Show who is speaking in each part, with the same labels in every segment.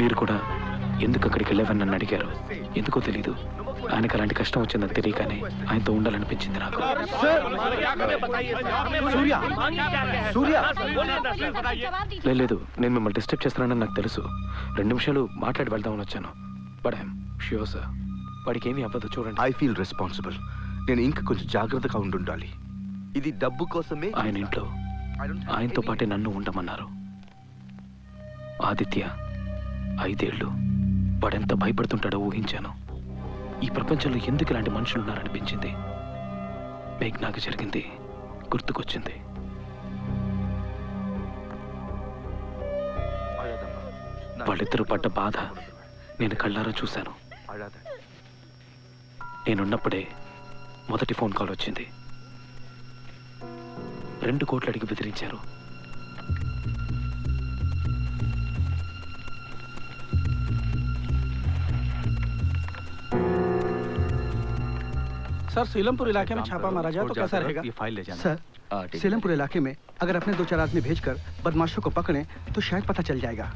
Speaker 1: మీరు కూడా ఎందుకు అక్కడికి వెళ్ళావని నన్ను అడిగారు. ఎందుకో తెలీదు, ఆయనకు అలాంటి కష్టం వచ్చిందని తెలియగానే ఆయనతో ఉండాలనిపించింది నాకు. లేదు, నేను మిమ్మల్ని డిస్టర్బ్ చేస్తున్నానని నాకు తెలుసు. 2 నిమిషాలు మాట్లాడి వెళ్దామని వచ్చాను. బట్ ఐఎమ్ ష్యూర్ సార్, వాడికి ఏమీ అవ్వదు. చూడండి,
Speaker 2: ఐ ఫీల్ రెస్పాన్సిబుల్. నేను ఇంకా కొంచెం జాగ్రత్తగా ఉండాలి. ఇది డబ్బు కోసమే.
Speaker 1: ఆయన ఇంట్లో ఆయనతో పాటే నన్ను ఉండమన్నారు. ఆదిత్య 5 ఏళ్ళు వాడెంత భయపడుతుంటాడో ఊహించాను. ఈ ప్రపంచంలో ఎందుకు ఇలాంటి మనుషులు ఉన్నారనిపించింది. మేఘ్నాకి జరిగింది గుర్తుకొచ్చింది. వాళ్ళిద్దరూ పడ్డ బాధ నేను కళ్ళారా చూశాను. నేనున్నప్పుడే మొదటి ఫోన్ కాల్ వచ్చింది. 2 కోట్లు అడిగి బెదిరించారు.
Speaker 3: सर, सीलमपुर इलाके में छापा मारा जाए तो कैसा रहेगा?
Speaker 4: ये फाइल ले जाना।
Speaker 3: सर, सीलमपुर इलाके में अगर अपने 2-4 आदमी भेजकर बदमाशों को पकड़े तो शायद पता चल जाएगा।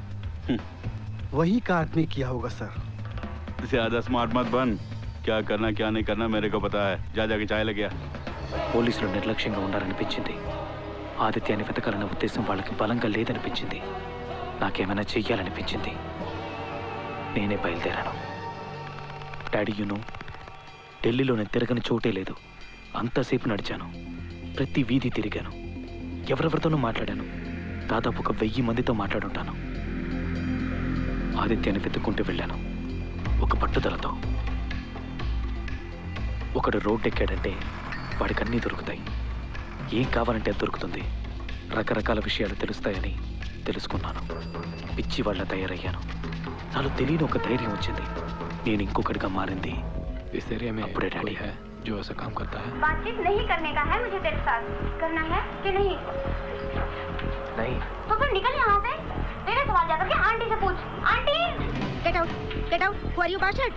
Speaker 3: वही का आदमी किया होगा सर।
Speaker 4: ज्यादा स्मार्ट मत बन। क्या करना क्या नहीं करना मेरे को पता है। जा जाके चाय ले गया।
Speaker 1: పోలీసులు నిర్లక్ష్యంగా ఉండాలనిపించింది. ఆదిత్యాన్ని వెతకాలన్న ఉద్దేశం వాళ్ళకి బలంగా లేదనిపించింది. నాకేమైనా చెయ్యాలనిపించింది. నేనే బయలుదేరాను. డాడీ, ఢిల్లీలో నేను తిరగని చోటే లేదు. అంతసేపు నడిచాను, ప్రతి వీధి తిరిగాను, ఎవరెవరితోనూ మాట్లాడాను. దాదాపు ఒక 1000 మందితో మాట్లాడుంటాను. ఆదిత్యాన్ని వెతుక్కుంటూ వెళ్ళాను ఒక పట్టుదలతో. ఒకడు రోడ్డు ఎక్కాడంటే వాడికి అన్నీ దొరుకుతాయి. ఏం కావాలంటే అది దొరుకుతుంది. రకరకాల విషయాలు తెలుస్తాయని తెలుసుకున్నాను. పిచ్చి వాళ్ళ తయారయ్యాను. నాలో తెలియని ఒక ధైర్యం వచ్చింది. నేను ఇంకొకటిగా మారింది. इस एरिया में अपने डैडी है जो ऐसा काम करता है।
Speaker 5: बातचीत नहीं करने का है मुझे तेरे साथ। करना है कि नहीं?
Speaker 1: नहीं।
Speaker 5: तो फिर निकल यहाँ से। तेरे सवाल जाकर के आंटी से पूछ। Aunty, get out, get out. Who are you bastard?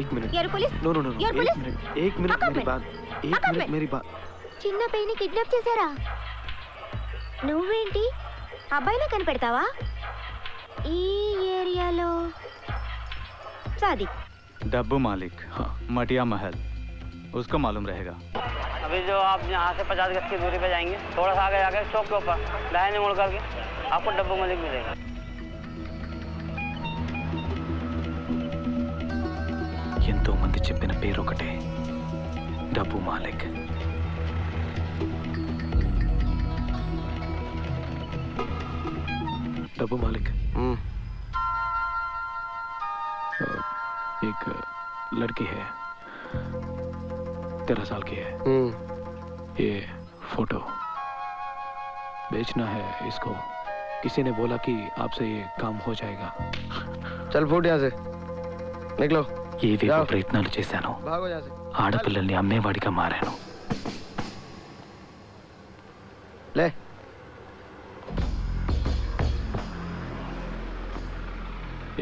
Speaker 1: 1 minute.
Speaker 5: You're police?
Speaker 1: No no no.
Speaker 5: You're police?
Speaker 1: 1 minute मेरी बात। 1 मिनट मेरी बात।
Speaker 5: చిన్న పైని కిడ్నాప్ చేశారా? నువ్వేంటి అబ్బాయిని కనిపెడతావా? ఈ ఏరియాలో సాది
Speaker 4: डब्बू मालिक। हाँ। मटिया महल, उसको मालूम रहेगा।
Speaker 6: अभी जो आप यहाँ से 50 गज की दूरी पे जाएंगे, थोड़ा सा आगे जाकर चौक के ऊपर दाहिने मुड़ करके आपको डब्बू मालिक मिलेगा।
Speaker 1: ఎంతో మంది చెప్పిన పేరు ఒకటే, డబ్బు మాలిక్. डब्बू मालिक। एक लड़की है, 13 साल की है। ये फोटो बेचना है इसको। किसी ने बोला कि आपसे ये काम हो जाएगा।
Speaker 7: चल फूट यहाँ से, निकलो।
Speaker 1: ఏవేవో ప్రయత్నాలు చేశాను. ఆడపిల్లల్ని అమ్మేవాడిగా మారాను.
Speaker 7: లే.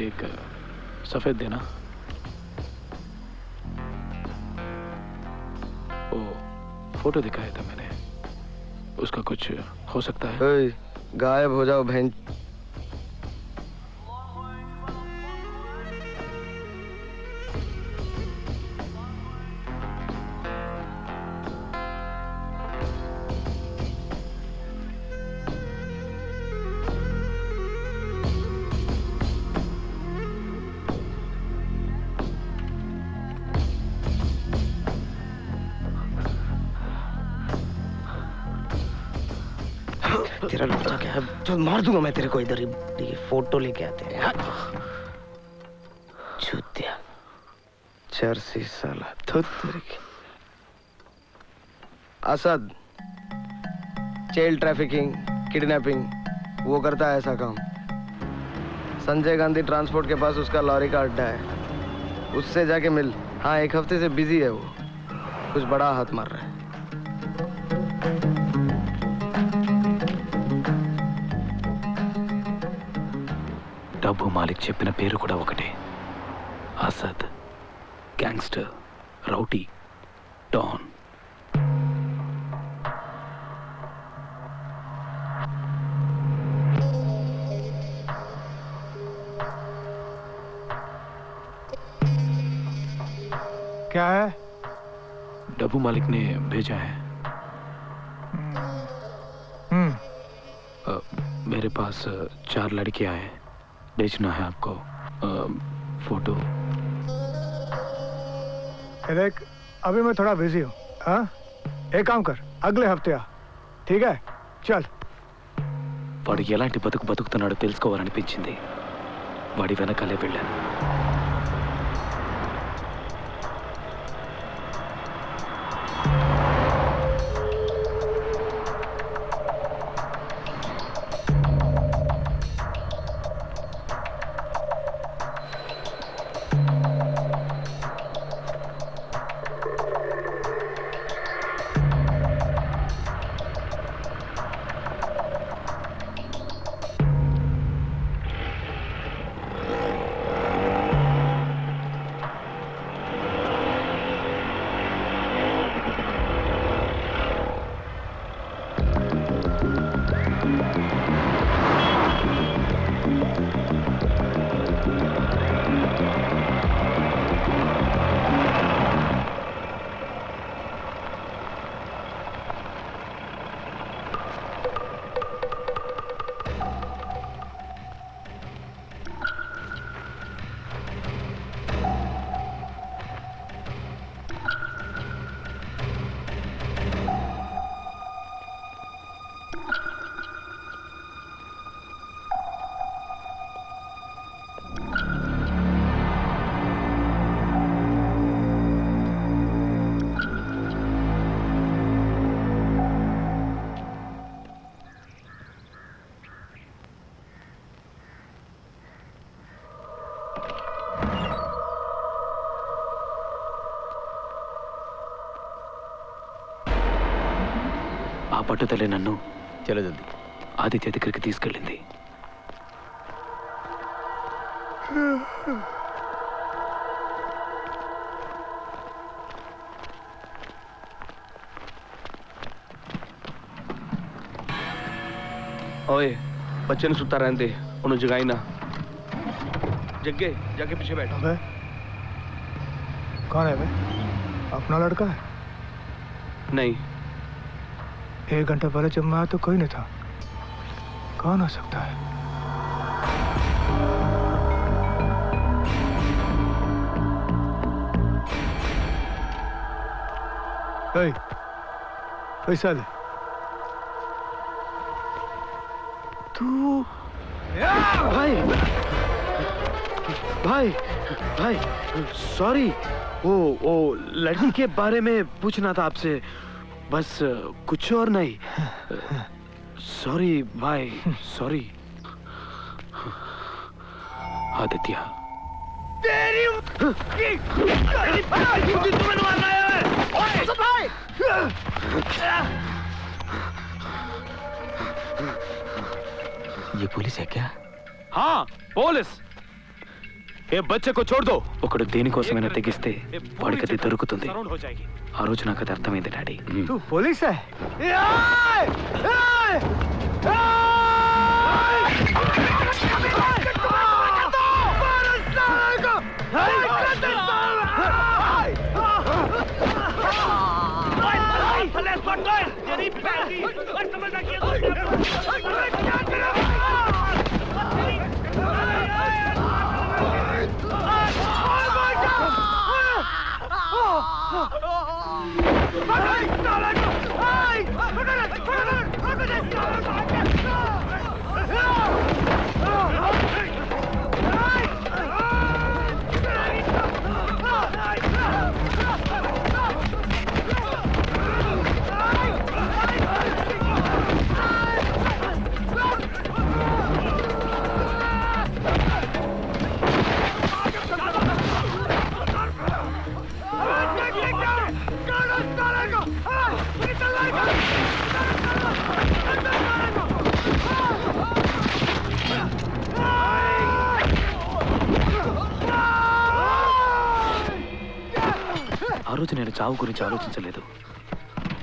Speaker 1: एक सफेद देना। वो फोटो दिखाया था मैंने, उसका कुछ हो सकता है?
Speaker 7: गायब हो जाओ बहन।
Speaker 8: तेरा लड़का क्या है? चल मार दूंगा मैं तेरे को। इधर ही फोटो लेके आते हैं। चूतिया
Speaker 7: चर्सी साला धुत तेरे की। असद चाइल्ड ट्रैफिकिंग, किडनैपिंग वो करता है ऐसा काम। संजय गांधी ट्रांसपोर्ट के पास उसका लॉरी का अड्डा है, उससे जाके मिल। हाँ, 1 हफ्ते से बिजी है वो, कुछ बड़ा हाथ मार रहा है।
Speaker 1: డబ్బు మాలిక్ చెప్పిన పేరు కూడా ఒకటే. అసద్, గ్యాంగ్స్టర్, రౌటీ. डॉन।
Speaker 9: क्या है?
Speaker 1: डब्बू मालिक ने भेजा है। मेरे पास 4 लड़कियां हैं, बेचना है आपको। फोटो।
Speaker 9: देख, अभी मैं थोड़ा बिजी हूँ। हाँ, एक काम कर, अगले हफ्ते आ, ठीक है? चल।
Speaker 1: వాడు ఎలాంటి బతుకుతున్నాడో తెలుసుకోవాలనిపించింది. వాడి వెనకాలే వెళ్ళాను. ఆ పట్టుదలే నన్ను
Speaker 2: चलो जल्दी।
Speaker 1: ఆదిత్య దగ్గరికి తీసుకెళ్ళింది.
Speaker 2: ओए, बच्चे ने सुता रहने दे, उन्हें जगाई ना। जग गए, जाके पीछे बैठ।
Speaker 9: अबे, कौन है बे? अपना लड़का है?
Speaker 2: नहीं।
Speaker 9: 1 घंटा पहले जब मैं आया तो कोई नहीं था। कौन हो सकता है? पैसा ले।
Speaker 2: तू भाई भाई भाई सॉरी, वो लड़की के बारे में पूछना था आपसे, बस कुछ और नहीं। सॉरी भाई, सॉरी।
Speaker 1: ఆదిత్య
Speaker 8: ये पुलिस है क्या?
Speaker 1: हाँ, पुलिस। ఏ బచ్చ కో छोड़ दो। ఒకడు దేనికోసమైనా తెగిస్తే వాడికి అది దొరుకుతుంది. ఆ రోజు నాకు అది అర్థమైంది డాడీ.
Speaker 9: तू पुलिस है?
Speaker 1: ఆ రోజు నేను చావు గురించి ఆలోచించలేదు,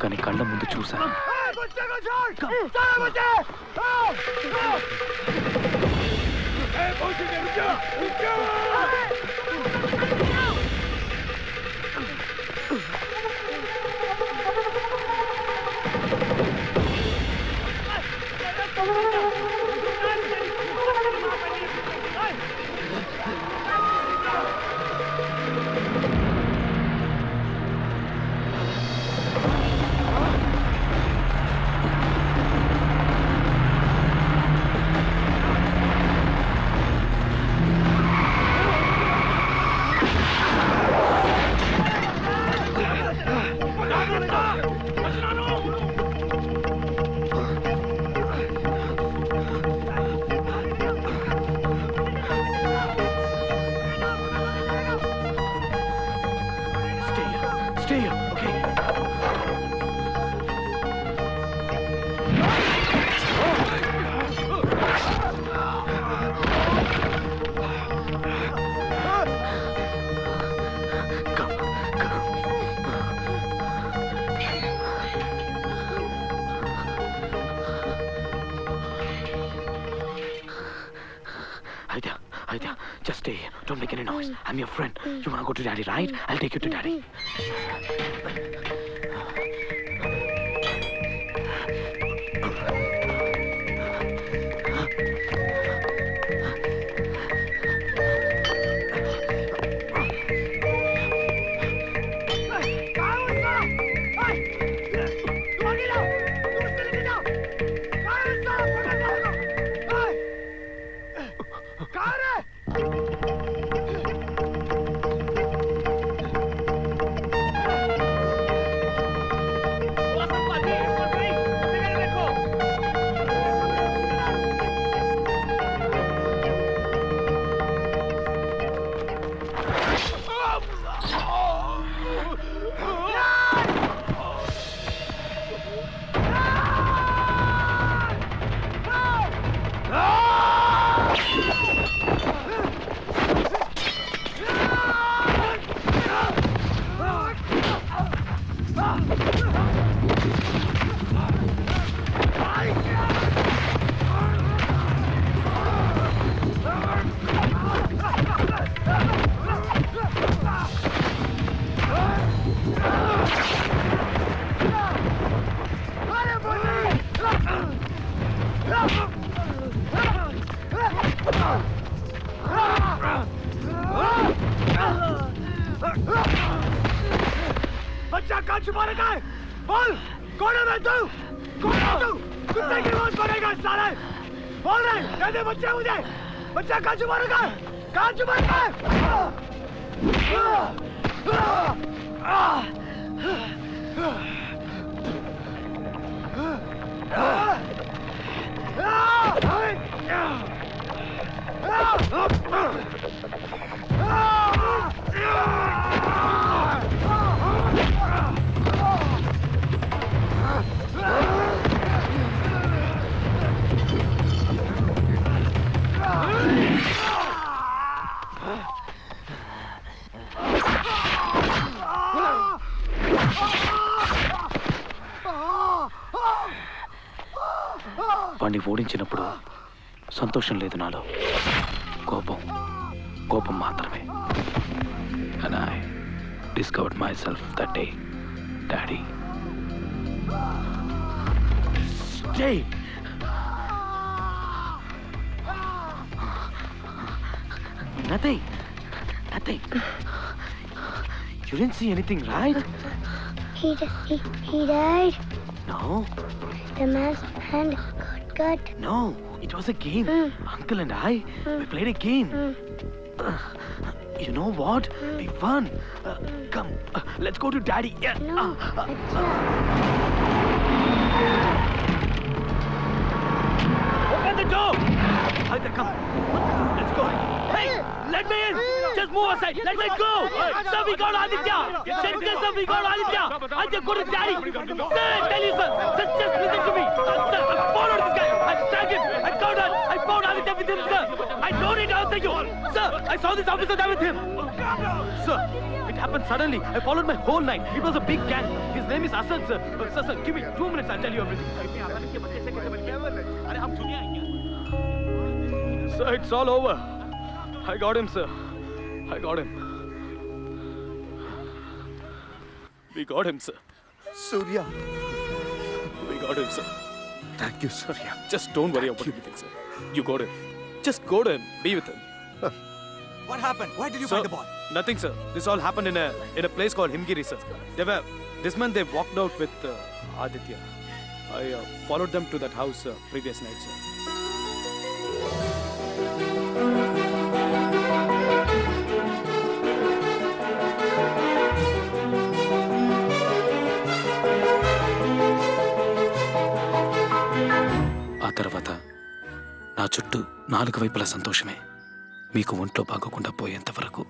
Speaker 1: కానీ కళ్ళ ముందు చూశాను. Aidya, just stay here. Don't make any noise. I'm your friend. You wanna go to Daddy, right? I'll take you to Daddy.
Speaker 9: बच्चा कहाँ छुपा रखा है? बोल, कौन है मैं तू? कौन है तू? कुत्ते की आवाज करेगा साले? बोल रहे, दे दे बच्चा मुझे। बच्चा कहाँ छुपा रखा है? कहाँ छुपा रखा है?
Speaker 1: వాణ్ణి ఓడించినప్పుడు సంతోషం లేదు నాలో, కోపం మాత్రమే. And I discovered myself that day, Daddy.
Speaker 2: Stay. Nothing. You didn't see anything, right?
Speaker 5: He died.
Speaker 2: No.
Speaker 5: The man's hand got cut.
Speaker 2: No, it was a game. Uncle and I, we played a game. You know what? We won. Come, let's go to Daddy.
Speaker 5: No,
Speaker 2: Open the door. Aidya, come. Let's go. Hey, let me in. Just move aside. Let me go. Sir, we got Aditya. Sir, we got Aditya. Aditya, go to Daddy. Sir, I tell you, sir. Just listen to me. Sir, follow this guy. I tracked him. I caught her. I found Aditya with him, sir. I don't need to answer you. Sir, I saw this officer there with him. Sir, it happened suddenly. I followed my whole night. It was a big gang. His name is Asad, sir. Sir, give me 2 minutes. I'll tell you everything. Sir, it's all over. I got him, sir. I got him. We got him, sir.
Speaker 9: Surya.
Speaker 2: We got him, sir.
Speaker 9: Thank you, Surya.
Speaker 2: Just don't worry about anything, sir. You got him. Just go to him. Be with him.
Speaker 9: What happened? Why did you
Speaker 2: Sir,
Speaker 9: find the boy?
Speaker 2: Nothing, sir. This all happened in a place called Himgiri, sir. This month they walked out with Aditya. I followed them to that house previous night, sir. ఆ తర్వాత నా చుట్టూ 4 వైపుల సంతోషమే మీకు ఒంట్లో బాగోకుండా పోయేంత వరకు.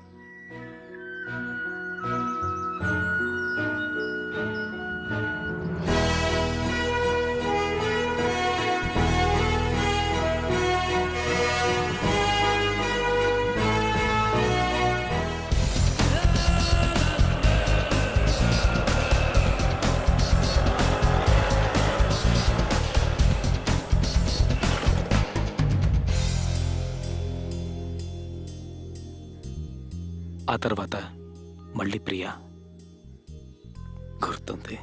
Speaker 2: ఆ తర్వాత మళ్ళీ ప్రియా గుర్తుంది.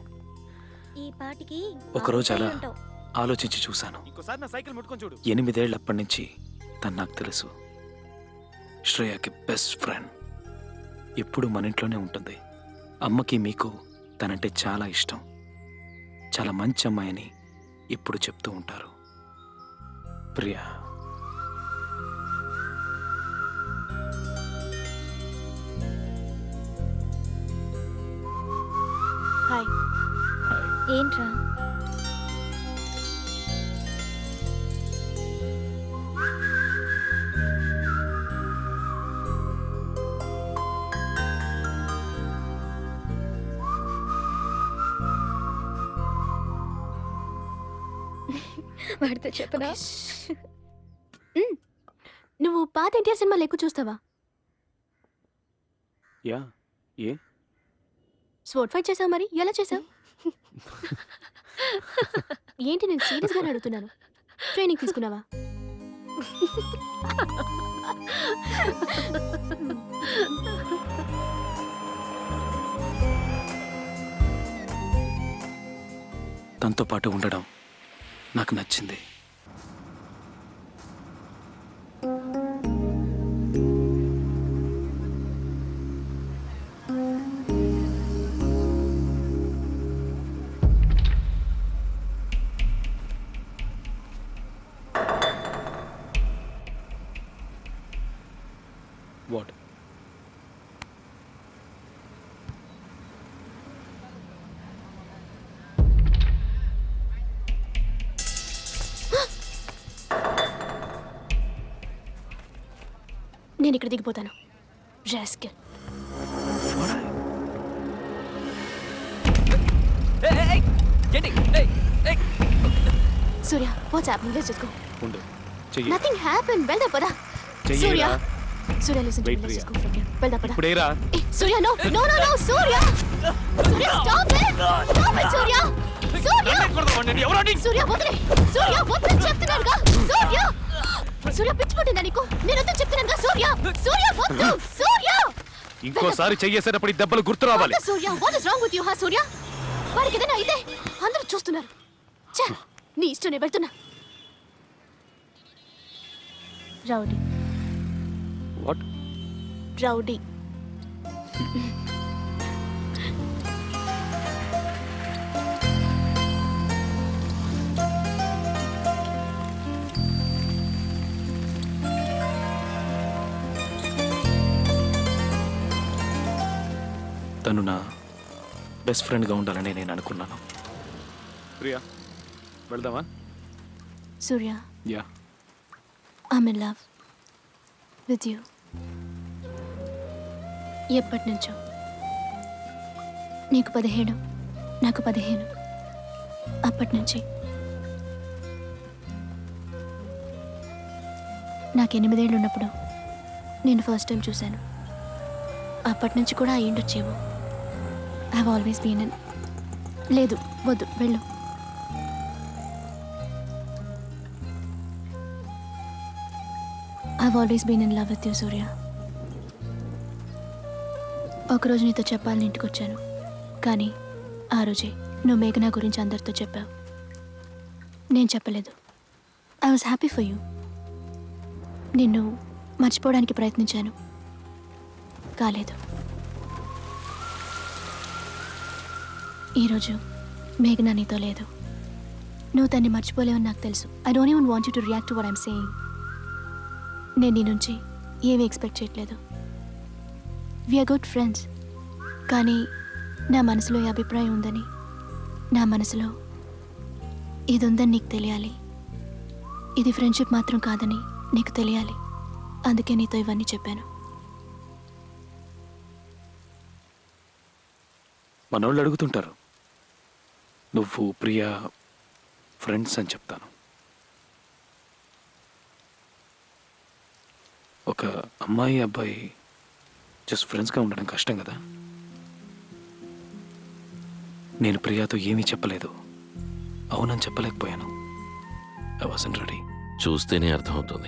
Speaker 5: ఈ పాటికి
Speaker 1: ఒకరోజు అలా ఆలోచించి చూశాను. 8 ఏళ్లప్పటి నుంచి తను నాకు తెలుసు. శ్రేయకి బెస్ట్ ఫ్రెండ్. ఎప్పుడు మన ఇంట్లోనే ఉంటుంది. అమ్మకి మీకు తనంటే చాలా ఇష్టం. చాలా మంచి అమ్మాయి అని ఎప్పుడు చెప్తూ ఉంటారు. ప్రియా
Speaker 5: హాయ్. ఏంట్రా
Speaker 10: వాడితో చెప్పనా? నువ్వు పాత ఎన్టీఆర్ సినిమాలు ఎక్కువ చూస్తావా?
Speaker 1: యా. ఏ
Speaker 10: స్పోర్ట్ ఫైట్ చేసావు? మరి ఎలా చేసావు? ఏంటి, నేను సీరియస్ గానే అడుగుతున్నాను. ట్రైనింగ్ తీసుకున్నావా?
Speaker 1: తనతో పాటు ఉండడం నాకు నచ్చింది. What?
Speaker 10: నేను ఇక్కడ దిగిపోతాను. Rascal. Surya, what's happening? Let's just go.
Speaker 1: ఉండు. చెయ్యి.
Speaker 10: Nothing happen. వెళ్దా పదా. Surya, Surya listen to me. Let's just go from here. వెళ్దా పదా.
Speaker 1: ఇప్పుడేరా.
Speaker 10: Surya, no no no no. Surya, Surya stop it. Stop it Surya. Surya, Surya వదిలే. సూర్య వదిలే చెప్తున్నానుగా. సూర్య, సూర్య పిచ్చి పట్టిందా నీకు? నేను వద్దని చెప్తున్నానుగా. సూర్య, సూర్య వద్దు. సూర్య,
Speaker 1: ఇంకోసారి చెయ్యేసేటప్పుడు ఈ దెబ్బలు గుర్తు రావాలి.
Speaker 10: Surya, what is wrong with you? హా సూర్య, వాడికి ఏదైనా అయితే అందరూ చూస్తున్నారు. ఛే, నీ ఇష్టం, నేను వెళ్తున్నా. రౌడీ.
Speaker 1: వాట్?
Speaker 10: రౌడీ.
Speaker 1: తను నా బెస్ట్ ఫ్రెండ్గా ఉండాలని నేను అనుకున్నాను. ప్రియా, వెళ్దామా?
Speaker 10: Surya,
Speaker 1: yeah.
Speaker 10: I'm in love with you. ఎప్పటి నుంచో. నీకు 17, నాకు 15. అప్పటి నుంచి నాకు 8 ఏళ్ళు ఉన్నప్పుడు నేను ఫస్ట్ టైం చూశాను. అప్పటి నుంచి కూడా అయ్యిండొచ్చేమో. I have always been in. లేదు వద్దు వెళ్ళు. I have always been in love with you Surya. ఒకరోజు నీతో చెప్పాలని ఇంటికి వచ్చాను, కానీ ఆ రోజే నువ్వు మేఘనా గురించి అందరితో చెప్పావు. నేను చెప్పలేదు. I was happy for you. నిన్ను మర్చిపోవడానికి ప్రయత్నించాను, కాలేదు. ఈరోజు మేఘనా నీతో లేదు. నువ్వు తన్ని మర్చిపోలేవని నాకు తెలుసు. I don't even want you to react to what I'm saying. నేను నీ నుంచి ఏమీ ఎక్స్పెక్ట్ చేయట్లేదు. We're good friends. కానీ నా మనసులో ఈ అభిప్రాయం ఉందని, నా మనసులో ఇది ఉందని నీకు తెలియాలి. ఇది ఫ్రెండ్షిప్ మాత్రం కాదని నీకు తెలియాలి. అందుకే నీతో ఇవన్నీ చెప్పాను.
Speaker 1: మనోళ్ళు అడుగుతుంటారు, నువ్వు ప్రియా ఫ్రెండ్స్ అని చెప్తాను. ఒక అమ్మాయి అబ్బాయి జస్ట్ ఫ్రెండ్స్గా ఉండడం కష్టం కదా. నేను ప్రియాతో ఏమీ చెప్పలేదు, అవునని చెప్పలేకపోయాను. I wasn't ready.
Speaker 11: చూస్తేనే అర్థమవుతుంది